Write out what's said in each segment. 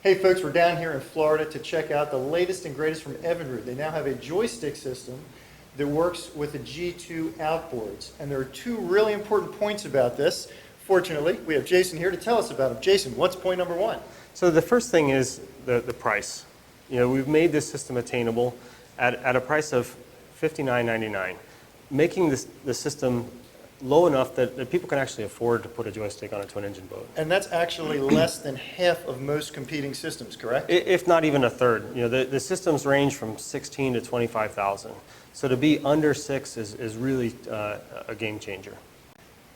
Hey folks, we're down here in Florida to check out the latest and greatest from Evinrude. They now have a joystick system that works with the G2 outboards. And there are two really important points about this. Fortunately, we have Jason here to tell us about them. Jason, what's point number one? So the first thing is the price. We've made this system attainable at a price of $59.99, making the system low enough that people can actually afford to put a joystick on a twin-engine boat. And that's actually less than half of most competing systems, correct? If not even a third. The systems range from 16 to 25,000. So to be under 6 is really a game changer.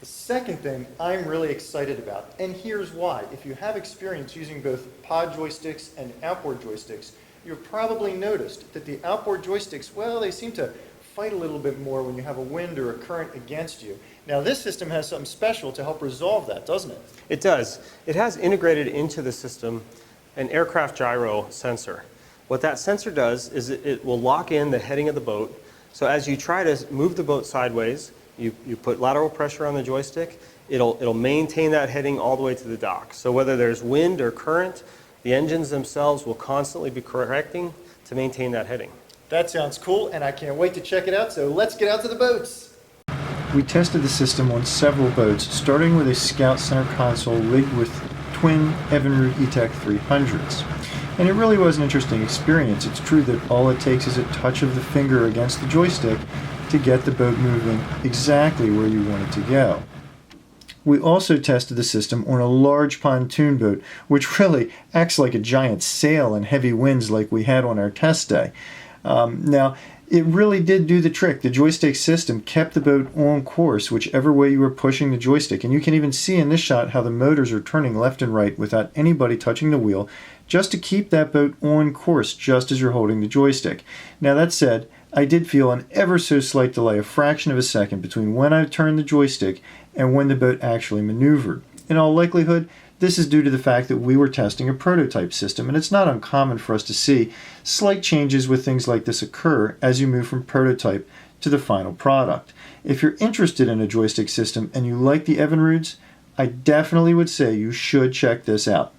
The second thing I'm really excited about, and here's why. If you have experience using both pod joysticks and outboard joysticks, you've probably noticed that the outboard joysticks, well, they seem to fight a little bit more when you have a wind or a current against you. Now this system has something special to help resolve that, doesn't it? It does. It has integrated into the system an aircraft gyro sensor. What that sensor does is it will lock in the heading of the boat. So as you try to move the boat sideways, you put lateral pressure on the joystick, it'll maintain that heading all the way to the dock. So whether there's wind or current, the engines themselves will constantly be correcting to maintain that heading. That sounds cool, and I can't wait to check it out, so let's get out to the boats. We tested the system on several boats, starting with a Scout Center console rigged with twin Evinrude iDock 300s. And it really was an interesting experience. It's true that all it takes is a touch of the finger against the joystick to get the boat moving exactly where you want it to go. We also tested the system on a large pontoon boat, which really acts like a giant sail in heavy winds like we had on our test day. Now, it really did do the trick. The joystick system kept the boat on course whichever way you were pushing the joystick. And you can even see in this shot how the motors are turning left and right without anybody touching the wheel, just to keep that boat on course just as you're holding the joystick. Now that said, I did feel an ever so slight delay, a fraction of a second, between when I turned the joystick and when the boat actually maneuvered. In all likelihood, this is due to the fact that we were testing a prototype system, and it's not uncommon for us to see slight changes with things like this occur as you move from prototype to the final product. If you're interested in a joystick system and you like the Evinrudes, I definitely would say you should check this out.